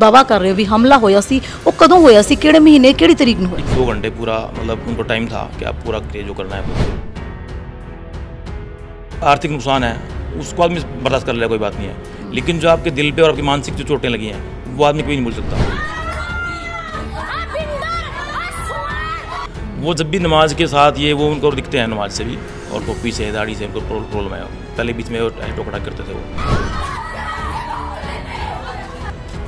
दावा कर रहे हो भी हमला होया सी वो कदों होया सी किहड़े महीने किहड़ी तरीक नूं होया? 2 घंटे पूरा मतलब उनको टाइम था कि आप पूरा जो करना है। आर्थिक नुकसान है उसको आदमी बर्दाश्त कर ले, कोई बात नहीं है, लेकिन जो आपके दिल पे और आपकी मानसिक जो चोटें लगी हैं वो आदमी कभी नहीं भूल सकता। वो जब भी नमाज के साथ ये वो उनको दिखते हैं नमाज से भी और टोपी से दाढ़ी से उनको प्रॉब्लम है। पहले बीच में टोकड़ा करते थे वो।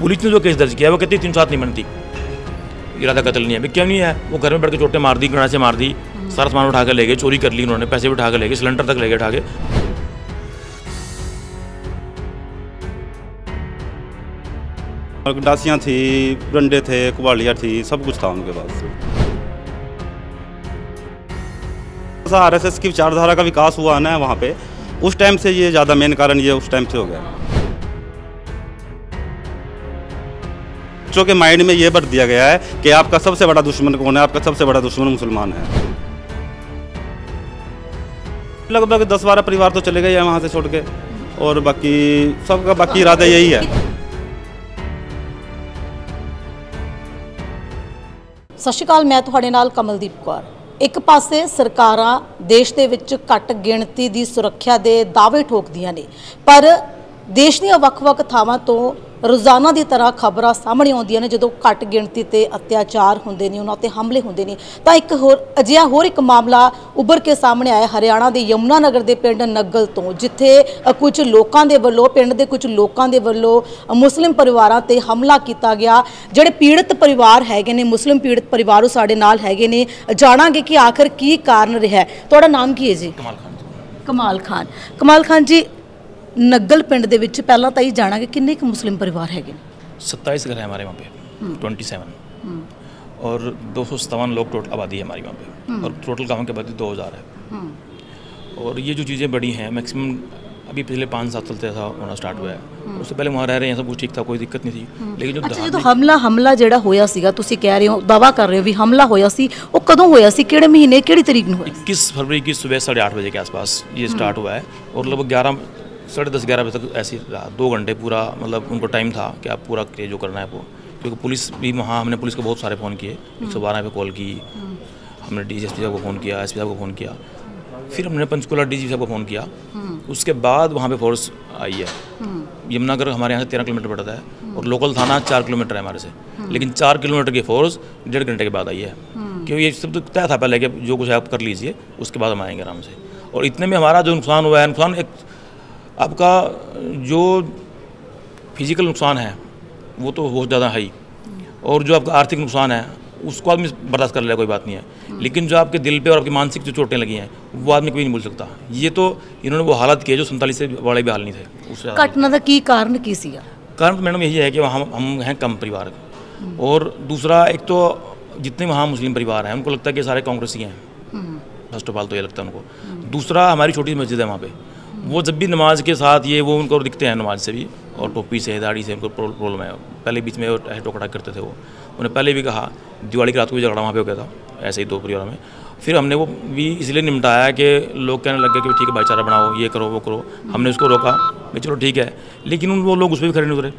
पुलिस ने जो केस दर्ज किया वो कहती 3 सात नहीं बनती, इरादा कत्ल नहीं है। क्यों नहीं है? वो घर में बैठ के चोटें मार दी, गणा से मार दी, सारा सामान उठा कर ले गए, चोरी कर ली उन्होंने, पैसे भी उठा कर ले गए, सिलेंडर तक ले गए उठा के। गंडासियाँ थी, डंडे थे, कुबाड़ियाँ थी, सब कुछ था उनके पास। आरएसएस की विचारधारा का विकास हुआ ना वहाँ पे, उस टाइम से ये ज़्यादा मेन कारण ये उस टाइम से हो गया। बच्चों के माइंड में ये भर दिया गया है कि आपका सबसे बड़ा दुश्मन कौन है, आपका सबसे बड़ा दुश्मन मुसलमान है। लगभग 10-12 परिवार तो चले गए हैं वहाँ से छोड़ के, और बाकी सबका बाकी इरादा यही है। सत श्री अकाल, मैं तुहाडे नाल कमलदीप कौर। एक पासे सरकारां देश दे विच घट गिणती दी सुरक्षा दे दावे ठोकदियां ने, पर देश दीयां वख-वख थावां तो रोज़ाना की तरह खबरां सामने आउंदियां ने जदों घट गिणती ते अत्याचार हुंदे ने, उन्हां ते हमले हुंदे ने। तां एक होर अजिहा होर एक मामला उभर के सामने आया हरियाणा के यमुनानगर के पिंड नग्गल तो, जिथे कुछ लोगों के वल्लों पिंड के कुछ लोगों के वल्लों मुस्लिम परिवारां ते हमला किया गया। जिहड़े पीड़ित परिवार हैगे ने, मुस्लिम पीड़ित परिवार साडे नाल हैगे ने, जाणांगे कि आखिर की कारण रहा है। तुहाडा नाम की है जी? कमाल खान। कमाल खान जी, नग्गल पिंड दे विच पहला तो ये जाना कि किन्ने के मुस्लिम परिवार है? 27 घर है हमारे वहाँ पे, 27 और 257 लोग टोटल आबादी है हमारी वहाँ पे, और टोटल गाँव की आबादी 2000 है। और ये जो चीज़ें बड़ी हैं मैक्सिमम अभी पिछले 5-7 साल से ऐसा होना स्टार्ट हुआ है। उससे पहले वहाँ रह रहे हैं, सब कुछ ठीक था, कोई दिक्कत नहीं थी। लेकिन जो जो हमला जिहड़ा होया सीगा, तुसीं कह रहे हो, दावा कर रहे हो भी हमला होया सी, वो कदों होया सी, किहड़े महीने किहड़ी तरीक नूं होया? 21 फरवरी की सुबह 8:30 बजे के आसपास ये स्टार्ट हुआ है, और लगभग 10:30-11 बजे तक ऐसी 2 घंटे पूरा मतलब उनको टाइम था कि आप पूरा जो करना है वो। क्योंकि पुलिस भी वहाँ, हमने पुलिस को बहुत सारे फ़ोन किए, 112 पे कॉल की, हमने डीएसपी साहब को फ़ोन किया, एसपी साहब को फ़ोन किया, फिर हमने पंचकुला डीजी साहब को फ़ोन किया। उसके बाद वहाँ पे फोर्स आई है। यमुनानगर हमारे यहाँ से 13 किलोमीटर पड़ता है, और लोकल थाना 4 किलोमीटर है हमारे से, लेकिन 4 किलोमीटर की फोर्स 1.5 घंटे के बाद आई है। क्योंकि ये सब तो तय था पहले कि जो कुछ आप कर लीजिए, उसके बाद हम आएंगे आराम से। और इतने में हमारा जो नुकसान हुआ है, नुकसान एक आपका जो फिजिकल नुकसान है वो तो बहुत ज़्यादा है ही, और जो आपका आर्थिक नुकसान है उसको आदमी बर्दाश्त कर ले, कोई बात नहीं है, लेकिन जो आपके दिल पे और आपकी मानसिक जो चोटें लगी हैं वो आदमी कभी नहीं भूल सकता। ये तो इन्होंने वो हालत किए जो 47 से वाले भी हाल नहीं थे। उससे घटना का की कारण की सीगा? कारण तो मैडम यही है कि हम हैं कम परिवार, और दूसरा एक तो जितने वहाँ मुस्लिम परिवार हैं उनको लगता है कि सारे कांग्रेसी हैं, फर्स्ट ऑफ ऑल तो ये लगता है उनको। दूसरा हमारी छोटी मस्जिद है वहाँ पे, वो जब भी नमाज के साथ ये वो उनको दिखते हैं नमाज से भी और टोपी से दाढ़ी से उनको प्रॉब्लम है। पहले बीच में टोकड़ा करते थे वो, उन्हें पहले भी कहा, दिवाली की रात को भी झगड़ा वहाँ पे हो गया था ऐसे ही 2 परिवारों में। फिर हमने वो भी इसलिए निपटाया कि लोग कहने लगे कि ठीक है भाईचारा बनाओ, ये करो वो करो। हमने उसको रोका भाई चलो ठीक है, लेकिन वो लोग उस पर भी खड़े नहीं उतरे।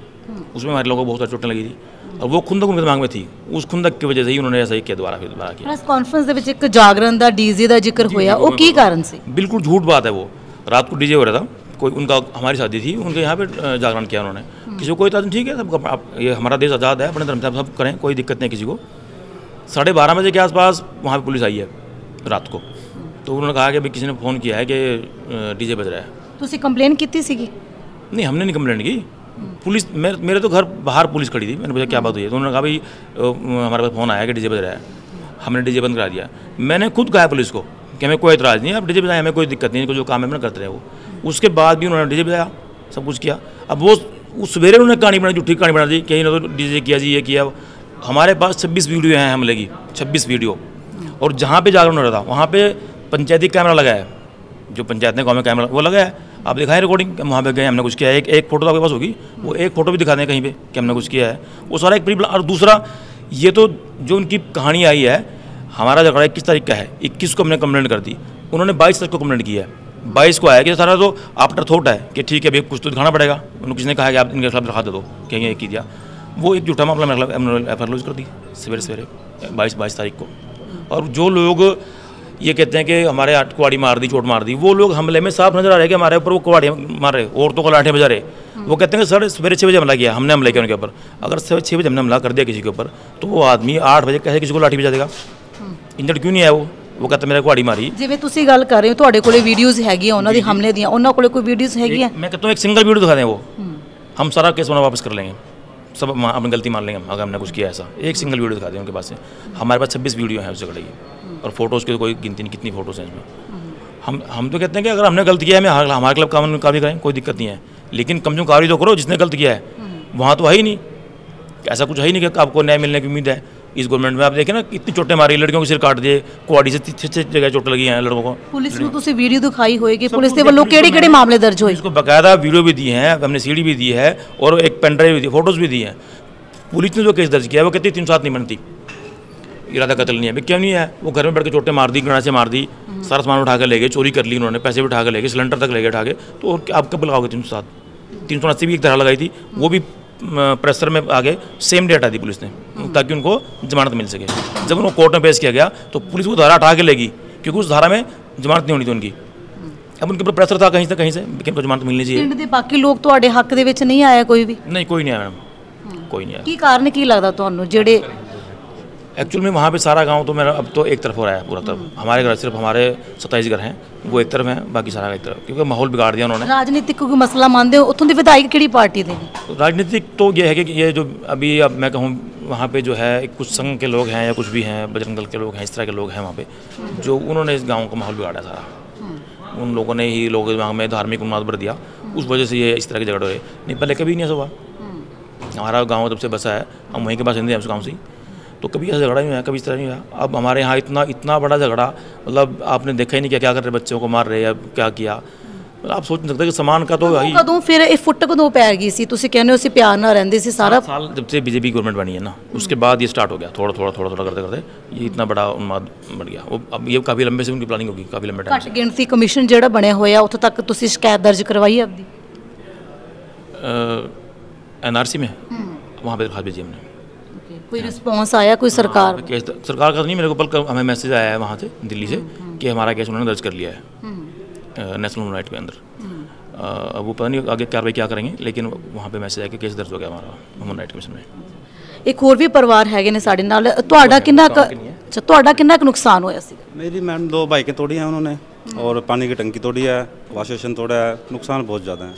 उसमें हमारे लोगों को बहुत सारी चोटें लगी थी, और वो खुंदक उनके दिमाग में थी, उस खुंदक की वजह से ही उन्होंने ऐसा ही किया, दोबारा किया। प्रेस कॉन्फ्रेंस दे विच एक जागरण दा डीजे दा जिक्र होया, वो की कारण से? बिल्कुल झूठ बात है। वो रात को डीजे हो रहा था, कोई उनका हमारी शादी थी, उनके यहाँ पे जागरण किया उन्होंने। किसी को कोई इतना ठीक है, सब आप ये हमारा देश आज़ाद है, अपने धर्म से सब करें, कोई दिक्कत नहीं किसी को। 12:30 बजे के आसपास वहाँ पे पुलिस आई है रात को, तो उन्होंने कहा कि भाई किसी ने फ़ोन किया है कि डीजे बज रहा है। तो उसी कंप्लेन की थी? नहीं, हमने नहीं कंप्लेंट की। पुलिस मेरे तो घर बाहर पुलिस खड़ी थी, मैंने पूछा क्या बात हुई है, तो उन्होंने कहा भाई हमारे पास फ़ोन आया कि डीजे बज रहा है। हमने डीजे बंद करा दिया। मैंने खुद कहा पुलिस को कि हमें कोई एतराज़ नहीं है, आप डीजे बजाएं, हमें कोई दिक्कत नहीं है, जो काम है मैं करते रहे वो। उसके बाद भी उन्होंने डीजे बजाया, सब कुछ किया। अब वो उस सवेरे उन्होंने कहानी बना, झूठी कहानी बना दी कि इन्होंने तो डीजे किया जी, ये किया। हमारे पास 26 वीडियो हैं हमले की, 26 वीडियो। और जहाँ पे जागरण हो रहा था वहाँ पे पंचायती कैमरा लगा है, जो पंचायत ने गाँव में कैमरा वो लगा है, आप दिखाएं रिकॉर्डिंग, वहाँ पे गए, हमने कुछ किया है। एक फोटो तो आपके पास होगी, वो एक फोटो भी दिखा दें कहीं पे कि हमने कुछ किया है, वो सारा एक प्री। और दूसरा ये तो जो उनकी कहानी आई है, हमारा झगड़ा 21 तारीख का है, 21 को हमने कंप्लेंट कर दी, उन्होंने 22 तारीख को कंप्लेंट की है। 22 को आया कि सारा तो आफ्टर थॉट है कि ठीक है भाई कुछ तो दिखाना पड़ेगा। उन्होंने किसी ने कहा कि आप इनके खिलाफ दिखा दे दो कि ये किया। वो एक झूठा मामला एफ लॉन्च कर दी सवेरे सवेरे 22 तारीख को। और जो लोग ये कहते हैं कि हमारे कुआड़ी मार दी, चोट मार दी, वो लोग हमले में साफ नजर आ रहे हैं कि हमारे ऊपर वो कुआड़ी मार रहे, औरतों को लाठें बजा रहे। वो कहते हैं कि सवेरे 6 बजे हमला किया, हमने हमला किया उनके ऊपर। अगर 6 बजे हमने हमला कर दिया किसी के ऊपर, तो वो आदमी 8 बजे कैसे किसी को लाठी बजा देगा? इंजर्ड क्यों नहीं है वो कहते मेरे कुआड़ी मारी। ਜਿਵੇਂ ਤੁਸੀਂ ਗੱਲ ਕਰ ਰਹੇ ਹੋ, ਤੁਹਾਡੇ ਕੋਲੇ ਵੀਡੀਓਜ਼ ਹੈਗੀਆਂ ਉਹਨਾਂ ਦੀ ਹਮਲੇ ਦੀਆਂ, ਉਹਨਾਂ ਕੋਲੇ ਕੋਈ ਵੀਡੀਓਜ਼ ਹੈਗੀਆਂ? मैं कहता हूँ एक सिंगल वीडियो दिखा दें, वो हम सारा केस बना वापस कर लेंगे, सब अपनी गलती मान लेंगे अगर हमने कुछ किया ऐसा। एक सिंगल वीडियो दिखा दें उनके पास से। हमारे पास 26 वीडियो हैं उस झगड़े की, और फोटोज़ की कोई गिनती नहीं कितनी फ़ोटोज़ हैं इसमें। हम तो कहते हैं कि अगर हमने गलत किया है हमें हमारे खिलाफ कानून कार्रवाई करें, कोई दिक्कत नहीं है, लेकिन कम से कम कार्रवाई तो करो जिसने गलत किया है। वहाँ तो है ही नहीं, ऐसा कुछ है ही नहीं कि आपको न्याय मिलने की उम्मीद है। इस गवर्नमेंट में आप देखें ना कितनी चोटें मारी, लड़कियों के सिर काट दिए, कुआड़ी से 6 जगह चोट लगी हैं लड़कों को। पुलिस ਨੂੰ ਤੁਸੀਂ ਵੀਡੀਓ ਦਿਖਾਈ ਹੋਏਗੀ, पुलिस ਦੇ ਵੱਲੋਂ ਕਿਹੜੇ ਮਾਮਲੇ ਦਰਜ ਹੋਏ? इसको बाकायदा वीडियो भी दी है, हमने सीडी भी दी है, और एक पेन ड्राइव भी दी, फोटोज़ भी दी हैं। पुलिस ने जो केस दर्ज किया है वो कहती 307 नहीं बनती, इरादा कत्ल नहीं है। क्यों नहीं है? वो घर में बैठ के चोटें मार दी, गणासे मार दी, सारा सामान उठा कर ले गए, चोरी कर ली उन्होंने, पैसे भी उठा कर ले गए, सिलेंडर तक ले गए उठा के। तो आप कब लगाओगे 307? 379 भी एक तरह लगाई थी, वो भी प्रेशर में आगे सेम डेट आई थी पुलिस ने, ताकि उनको जमानत मिल सके। जब उनको कोर्ट में पेश किया गया तो पुलिस वो धारा हटा के लेगी, क्योंकि उस धारा में जमानत नहीं होनी थी उनकी। अब उनके ऊपर प्रेशर था कहीं से लेकिन उनको जमानत मिलनी चाहिए। ਪਿੰਡ ਦੇ ਬਾਕੀ ਲੋਕ ਤੁਹਾਡੇ ਹੱਕ ਦੇ ਵਿੱਚ ਨਹੀਂ ਆਇਆ ਕੋਈ ਵੀ? नहीं, कोई नहीं आया मैडम, कोई नहीं आया। ਕੀ ਕਾਰਨ ਕੀ ਲੱਗਦਾ ਤੁਹਾਨੂੰ ਜਿਹੜੇ? एक्चुअल में वहाँ पे सारा गांव तो मेरा अब तो एक तरफ हो रहा है, पूरा तरफ। हमारे घर सिर्फ हमारे 27 घर हैं, वो एक तरफ हैं, बाकी सारा एक तरफ, क्योंकि माहौल बिगाड़ दिया उन्होंने। ਰਾਜਨੀਤਿਕ ਕੋਈ ਮਸਲਾ ਮੰਨਦੇ ਹੋ? ਉੱਥੋਂ ਦੇ ਵਿਧਾਇਕ ਕਿਹੜੀ ਪਾਰਟੀ ਦੇ ਨੇ? राजनीतिक तो ये है कि ये जो अभी अब मैं कहूँ वहाँ पे जो है कुछ संघ के लोग हैं या कुछ भी हैं, बजरंग दल के लोग हैं, इस तरह के लोग हैं वहाँ पे, जो उन्होंने इस गाँव का माहौल बिगाड़ा सारा। उन लोगों ने ही लोगों दिमाग में धार्मिक उन्माद भर दिया, उस वजह से ये इस तरह के झगड़े हुए। नहीं, पहले कभी नहीं ऐसा हुआ। हमारा गाँव जब से बसा है, हम वहीं के पास हिंदी है उस गाँव से ही, तो कभी ऐसा झगड़ा नहीं हुआ, कभी इस तरह नहीं हुआ। अब हमारे यहाँ इतना बड़ा झगड़ा, मतलब आपने देखा ही नहीं क्या कर रहे, बच्चों को मार रहे या क्या किया, आप सोच नहीं सकते कि सामान का तो है ही। ਕਦੋਂ ਫਿਰ ਇਹ ਫੁੱਟ ਕਦੋਂ ਪੈ ਗਈ ਸੀ? ਤੁਸੀਂ ਕਹਿੰਦੇ ਹੋ ਅਸੀਂ ਪਿਆਰ ਨਾਲ ਰਹਿੰਦੇ ਸੀ ਸਾਰਾ साल जब से बीजेपी गवर्नमेंट बनी है ना, उसके बाद ये स्टार्ट हो गया, थोड़ा करते करते ये इतना बड़ा उन्माद बढ़ गया। वो अब ये काफ़ी लंबे से उनकी प्लानिंग होगी, काफ़ी लंबे टाइम ਘੱਟ ਗਿਣਤੀ ਕਮਿਸ਼ਨ ਜਿਹੜਾ ਬਣਿਆ ਹੋਇਆ ਉੱਥੋਂ ਤੱਕ ਤੁਸੀਂ ਸ਼ਿਕਾਇਤ ਦਰਜ ਕਰਵਾਈ ਆਪਦੀ? NRC में वहाँ पे दरखास्त भेजी हमने। कोई रिस्पॉन्स आया कोई सरकार? केस सरकार का नहीं, मेरे को कल हमें मैसेज आया है वहाँ से दिल्ली से कि हमारा केस उन्होंने दर्ज कर लिया है नेशनल ह्यूमन राइट के अंदर। वो पता नहीं आगे कार्रवाई क्या करेंगे, लेकिन वहाँ पे मैसेज आया कि केस दर्ज हो गया हमारा ह्यूमन राइट कमीशन में। ਇੱਕ ਹੋਰ ਵੀ ਪਰਿਵਾਰ ਹੈਗੇ ਨੇ ਸਾਡੇ ਨਾਲ, ਤੁਹਾਡਾ ਕਿੰਨਾ ਕੁ ਨੁਕਸਾਨ ਹੋਇਆ ਸੀ? मेरी मैम 2 बाइकें तोड़ी हैं उन्होंने, और पानी की टंकी तोड़ी है, वाश बेसिन तोड़ा है, नुकसान बहुत ज़्यादा है।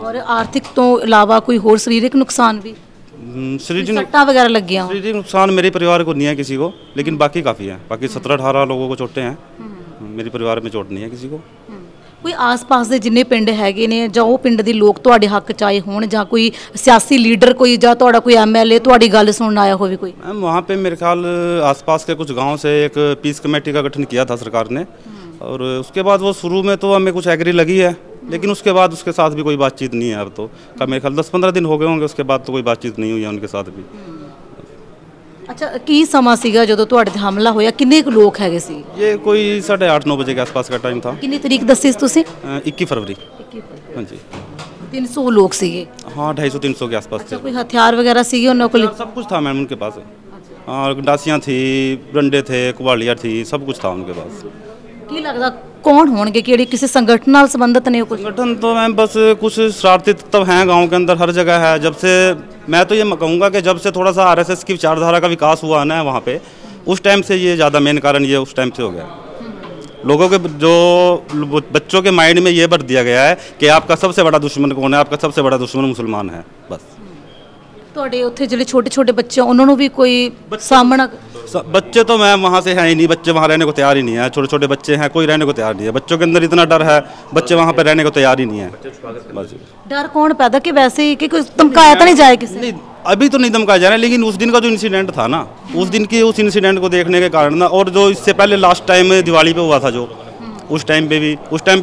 ਔਰ ਆਰਥਿਕ ਤੋਂ ਇਲਾਵਾ ਕੋਈ ਹੋਰ ਸਰੀਰਕ ਨੁਕਸਾਨ ਵੀ? शरीरिक सट्टा वगैरह लग गया? शरीरिक नुकसान मेरे परिवार को नहीं है किसी को, लेकिन बाकी काफ़ी है, बाकी 17-18 लोगों को चोटें हैं, मेरे परिवार में चोट नहीं है किसी को। ਕੋਈ ਆਸ-ਪਾਸ ਦੇ ਜਿੰਨੇ ਪਿੰਡ ਹੈਗੇ ਨੇ ਜਾਂ ਉਹ ਪਿੰਡ ਦੇ ਲੋਕ ਤੁਹਾਡੇ ਹੱਕ ਚ ਆਏ ਹੋਣ, ਜਾਂ ਕੋਈ ਸਿਆਸੀ ਲੀਡਰ ਕੋਈ ਜਾਂ ਤੁਹਾਡਾ ਕੋਈ MLA ਤੁਹਾਡੀ ਗੱਲ ਸੁਣਨ ਆਇਆ ਹੋਵੇ ਕੋਈ? मैम वहाँ पे मेरे ख्याल आसपास के कुछ गांव से एक पीस कमेटी का गठन किया था सरकार ने, और उसके बाद वो शुरू में तो हमें कुछ एग्री लगी है, लेकिन उसके बाद उसके साथ भी कोई बातचीत नहीं है। अब तो का मेरे ख्याल 10-15 दिन हो गए होंगे, उसके बाद तो कोई बातचीत नहीं हुई है उनके साथ भी। ਅੱਛਾ, ਕੀ ਸਮਾਂ ਸੀਗਾ ਜਦੋਂ ਤੁਹਾਡੇ ਤੇ ਹਮਲਾ ਹੋਇਆ? ਕਿੰਨੇ ਕੁ ਲੋਕ ਹੈਗੇ ਸੀ? ये कोई 8:30-9 बजे के आसपास का टाइम था। ਕਿੰਨੀ ਤਰੀਕ ਦੱਸੀ ਸੀ ਤੁਸੀਂ? 21 फरवरी। हाँ जी। 300 ਲੋਕ ਸੀਗੇ? हाँ, 250-300 के आसपास थे। ਕੋਈ ਹਥਿਆਰ ਵਗੈरह ਸੀਗੇ ਉਹਨਾਂ ਕੋਲ? सब कुछ था मैम उनके पास। हाँ, डासियाँ थी, डंडे थे, कुबाड़ियाँ थी, सब कुछ था उनके पास। ਕੀ ਲੱਗਦਾ कौन होंगे, किसी किसी संगठन नाल संबंधित ने? कुछ संगठन तो मैम बस कुछ शरारती तत्व हैं गांव के अंदर, हर जगह है। जब से मैं तो ये कहूँगा कि जब से थोड़ा सा RSS की विचारधारा का विकास हुआ ना वहाँ पे, उस टाइम से ये ज़्यादा मेन कारण ये उस टाइम से हो गया। लोगों के जो बच्चों के माइंड में ये भर दिया गया है कि आपका सबसे बड़ा दुश्मन कौन है, आपका सबसे बड़ा दुश्मन मुसलमान है, बस। ਤੁਹਾਡੇ ਉੱਥੇ ਜਿਹੜੇ ਛੋਟੇ ਛੋਟੇ ਬੱਚੇ ਉਹਨਾਂ ਨੂੰ ਵੀ ਕੋਈ ਸਾਹਮਣਾ? बच्चे तो मैम वहाँ से हैं ही नहीं, बच्चे वहाँ रहने को तैयार ही नहीं है। छोटे छोटे बच्चे हैं, कोई रहने को तैयार नहीं है। बच्चों के अंदर इतना डर है, बच्चे वहाँ पर रहने को तैयार ही नहीं है। बस डर कौन पैदा कि वैसे ही कि कोई धमकाया तो नहीं जाए किसी? नहीं, अभी तो नहीं धमकाया जा रहा है, लेकिन उस दिन का जो इंसिडेंट था ना, उस इंसिडेंट को देखने के कारण ना, और जो इससे पहले लास्ट टाइम दिवाली पे हुआ था जो, उस टाइम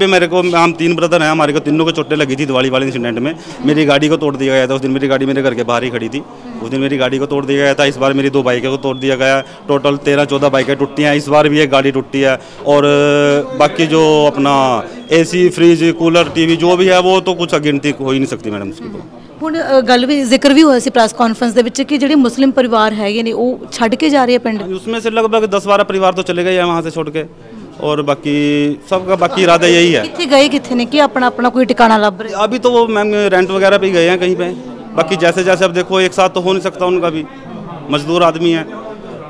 पे मेरे को, हम 3 ब्रदर हैं, हमारे को तीनों को चोटें लगी थी दिवाली वाले इंसिडेंट में। मेरी गाड़ी को तोड़ दिया गया था उस दिन, मेरी गाड़ी मेरे घर के बाहर ही खड़ी थी। उस दिन मेरी गाड़ी को तोड़ दिया गया था। इस बार मेरी 2 बाइकों को तोड़ दिया गया। टोटल 13-14 बाइकें टूटी हैं। इस बार भी एक गाड़ी टूटी है, और बाकी जो अपना AC, फ्रिज, कूलर, TV जो भी है वो तो कुछ गिनती हो ही नहीं सकती मैडम उसकी। तो ਹੁਣ ਗੱਲ ਵੀ ਜ਼ਿਕਰ ਵੀ ਹੋਇਆ ਸੀ ਪ੍ਰੈਸ ਕਾਨਫਰੰਸ ਦੇ ਵਿੱਚ ਕਿ ਜਿਹੜੇ ਮੁਸਲਿਮ ਪਰਿਵਾਰ ਹੈਗੇ ਨੇ ਉਹ ਛੱਡ ਕੇ ਜਾ ਰਹੇ ਆ ਪਿੰਡ। उसमें से लगभग 10-12 परिवार तो चले गए हैं वहाँ से छोड़ के, और बाकी सबका बाकी इरादा यही है। ਕਿੱਥੇ ਗਏ ਕਿੱਥੇ ਨੇ कि अपना अपना कोई ठिकाना लभ रहे? अभी तो वो मैम रेंट वगैरह पे ही गए हैं कहीं पे, बाकी जैसे जैसे अब देखो एक साथ तो हो नहीं सकता उनका भी, मजदूर आदमी है,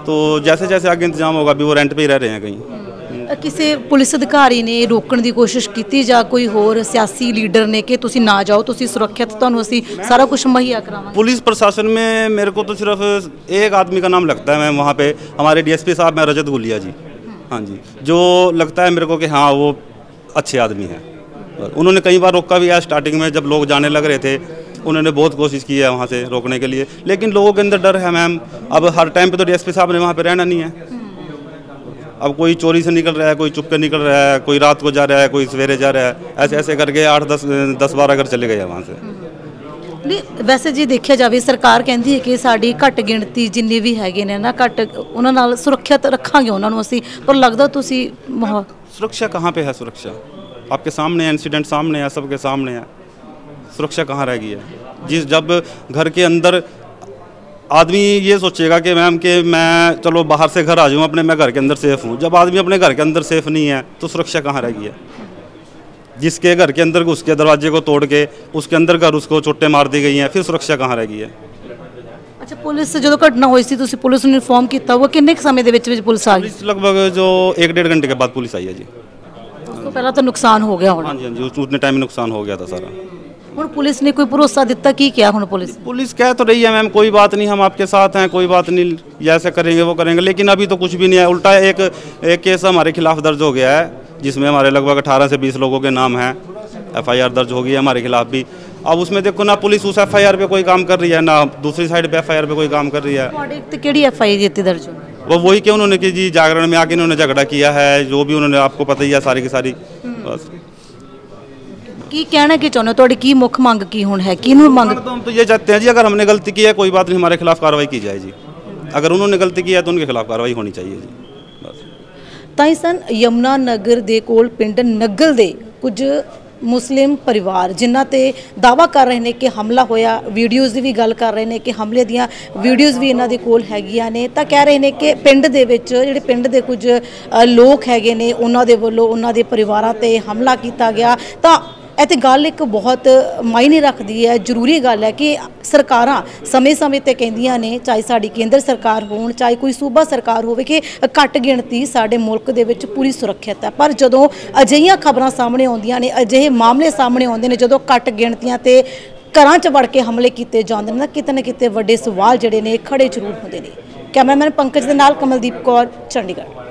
तो जैसे जैसे आगे इंतजाम होगा अभी वो रेंट पे ही रह रहे हैं कहीं। ਕਿਸੇ ਪੁਲਿਸ ਅਧਿਕਾਰੀ ਨੇ ਰੋਕਣ ਦੀ ਕੋਸ਼ਿਸ਼ ਕੀਤੀ ਜਾਂ ਕੋਈ ਹੋਰ ਸਿਆਸੀ ਲੀਡਰ ਨੇ ਕਿ ਤੁਸੀਂ ਨਾ ਜਾਓ, ਤੁਸੀਂ ਸੁਰੱਖਿਅਤ, ਤੁਹਾਨੂੰ ਅਸੀਂ ਸਾਰਾ ਕੁਝ ਮੁਹੱਈਆ ਕਰਾਵਾਂਗੇ? पुलिस प्रशासन में मेरे को तो सिर्फ एक आदमी का नाम लगता है मैम वहाँ पे, हमारे डीएसपी साहब हैं रजत गुलिया जी, हाँ जी, जो लगता है मेरे को कि हाँ वो अच्छे आदमी हैं। उन्होंने कई बार रोका भी है, स्टार्टिंग में जब लोग जाने लग रहे थे उन्होंने बहुत कोशिश की है वहाँ से रोकने के लिए, लेकिन लोगों के अंदर डर है मैम। अब हर टाइम पे तो डीएसपी साहब ने वहाँ पे रहना नहीं है। अब कोई चोरी से निकल रहा है, कोई चुप के निकल रहा है, कोई रात को जा रहा है, कोई सवेरे जा रहा है, ऐसे ऐसे करके 8-10-12 घर चले गए वहाँ से। ਨਹੀਂ ਵੈਸੇ ਜੇ ਦੇਖਿਆ ਜਾਵੇ ਸਰਕਾਰ ਕਹਿੰਦੀ ਹੈ ਕਿ ਸਾਡੀ ਘੱਟ ਗਿਣਤੀ ਜਿੰਨੇ ਵੀ ਹੈਗੇ ਨੇ ਨਾ ਘੱਟ ਉਹਨਾਂ ਨਾਲ ਸੁਰੱਖਿਅਤ ਰੱਖਾਂਗੇ ਉਹਨਾਂ ਨੂੰ ਅਸੀਂ, ਪਰ ਲੱਗਦਾ ਤੁਸੀਂ सुरक्षा कहाँ पे है? सुरक्षा आपके सामने है, इंसिडेंट सामने है, सबके सामने है, सुरक्षा कहाँ रह गई है? जिस जब घर के अंदर आदमी ये सोचेगा कि मैम कि मैं चलो बाहर से घर आ जाऊँ अपने, मैं घर के अंदर सेफ़ हूँ, जब आदमी अपने घर के अंदर सेफ़ नहीं है तो सुरक्षा कहाँ रह गई है? जिसके घर के अंदर उसके दरवाजे को तोड़ के उसके अंदर घर उसको चोटें मार दी गई हैं, फिर सुरक्षा कहाँ रह गई है? ਅੱਛਾ ਪੁਲਿਸ ਜਦੋਂ ਘਟਨਾ ਹੋਈ ਸੀ ਤੁਸੀਂ ਪੁਲਿਸ ਨੂੰ ਇਨਫੋਰਮ ਕੀਤਾ ਹੋਊਗਾ, ਕਿੰਨੇ ਕੁ ਸਮੇਂ ਦੇ ਵਿੱਚ ਪੁਲਿਸ ਆ ਗਈ? पुलिस लगभग जो 1-1.5 घंटे के बाद पुलिस आई है जी। ਉਸ ਤੋਂ ਪਹਿਲਾਂ ਤਾਂ ਨੁਕਸਾਨ ਹੋ ਗਿਆ ਹੋਣਾ। हाँ जी, हाँ जी, उतने टाइम में नुकसान हो गया था सारा। ਹੁਣ ਪੁਲਿਸ ਨੇ ਕੋਈ ਭਰੋਸਾ ਦਿੱਤਾ ਕੀ ਕਿਹਾ ਹੁਣ ਪੁਲਿਸ? पुलिस कह तो रही है मैम कोई बात नहीं, हम आपके साथ हैं, कोई बात नहीं, ये ऐसे करेंगे वो करेंगे, लेकिन अभी तो कुछ भी नहीं है। उल्टा एक केस हमारे खिलाफ दर्ज हो गया है जिसमें हमारे लगभग 18 से 20 लोगों के नाम हैं, FIR दर्ज हो गई है हमारे खिलाफ भी। अब उसमें देखो ना पुलिस उस FIR पे कोई काम कर रही है, ना दूसरी साइड पे FIR पे कोई काम कर रही है। ਤੁਹਾਡੇ ਤੇ ਕਿਹੜੀ FIR ਦਿੱਤੀ ਦਰਜ ਹੋਈ? वो वही कि उन्होंने कि जी जागरण में आके इन्होंने झगड़ा किया है, जो भी उन्होंने आपको पता ही है सारी की सारी। बस ਕੀ ਕਹਿਣਾ ਕੀ ਚਾਹੁੰਦੇ ਹੋ, ਤੁਹਾਡੀ ਕੀ ਮੁੱਖ ਮੰਗ ਕੀ ਹੁਣ ਹੈ, ਕਿਹਨੂੰ ਮੰਗ? तो हम तो ये चाहते हैं जी अगर हमने गलती की है कोई बात नहीं, हमारे खिलाफ कार्रवाई की जाए जी, अगर उन्होंने गलती की है तो उनके खिलाफ कार्रवाई होनी चाहिए जी, बस। ਤਾਂ ਹੀ ਸਨ ਯਮੁਨਾ ਨਗਰ ਦੇ ਕੋਲ ਪਿੰਡ ਨਗਲ ਦੇ ਕੁਝ ਮੁਸਲਿਮ ਪਰਿਵਾਰ ਜਿਨ੍ਹਾਂ ਤੇ ਦਾਵਾ ਕਰ ਰਹੇ ਨੇ ਕਿ ਹਮਲਾ ਹੋਇਆ, ਵੀਡੀਓਜ਼ ਦੀ ਵੀ ਗੱਲ ਕਰ ਰਹੇ ਨੇ ਕਿ ਹਮਲੇ ਦੀਆਂ ਵੀਡੀਓਜ਼ ਵੀ ਇਹਨਾਂ ਦੇ ਕੋਲ ਹੈਗੀਆਂ ਨੇ, ਤਾਂ ਕਹਿ ਰਹੇ ਨੇ ਕਿ ਪਿੰਡ ਦੇ ਵਿੱਚ ਜਿਹੜੇ ਪਿੰਡ ਦੇ ਕੁਝ ਲੋਕ ਹੈਗੇ ਨੇ ਉਹਨਾਂ ਦੇ ਵੱਲੋਂ ਉਹਨਾਂ ਦੇ ਪਰਿਵਾਰਾਂ ਤੇ ਹਮਲਾ ਕੀਤਾ ਗਿਆ। ਤਾਂ ਇਹ ਤਾਂ ਗੱਲ ਇੱਕ ਬਹੁਤ ਮਾਇਨੇ ਰੱਖਦੀ ਹੈ, ਜ਼ਰੂਰੀ ਗੱਲ ਹੈ ਕਿ ਸਰਕਾਰਾਂ ਸਮੇਂ-ਸਮੇਂ ਤੇ ਕਹਿੰਦੀਆਂ ਨੇ, ਚਾਹੇ ਸਾਡੀ ਕੇਂਦਰ ਸਰਕਾਰ ਹੋਣ ਚਾਹੇ ਕੋਈ ਸੂਬਾ ਸਰਕਾਰ ਹੋਵੇ, ਕਿ ਘੱਟ ਗਿਣਤੀ ਸਾਡੇ ਮੁਲਕ ਦੇ ਵਿੱਚ ਪੂਰੀ ਸੁਰੱਖਿਅਤ ਹੈ। ਪਰ ਜਦੋਂ ਅਜਿਹੀਆਂ ਖਬਰਾਂ ਸਾਹਮਣੇ ਆਉਂਦੀਆਂ ਨੇ, ਅਜਿਹੇ ਮਾਮਲੇ ਸਾਹਮਣੇ ਆਉਂਦੇ ਨੇ, ਜਦੋਂ ਘੱਟ ਗਿਣਤੀਆਂ ਤੇ ਘਰਾਂ 'ਚ ਵੜ ਕੇ ਹਮਲੇ ਕੀਤੇ ਜਾਂਦੇ ਨੇ, ਕਿਤੇ ਨਾ ਕਿਤੇ ਵੱਡੇ ਸਵਾਲ ਜਿਹੜੇ ਨੇ ਖੜੇ ਜ਼ਰੂਰ ਹੁੰਦੇ ਨੇ। ਕੈਮਰਾਮੈਨ ਪੰਕਜ ਦੇ ਨਾਲ ਕਮਲਦੀਪ ਕੌਰ, ਚੰਡੀਗੜ੍ਹ।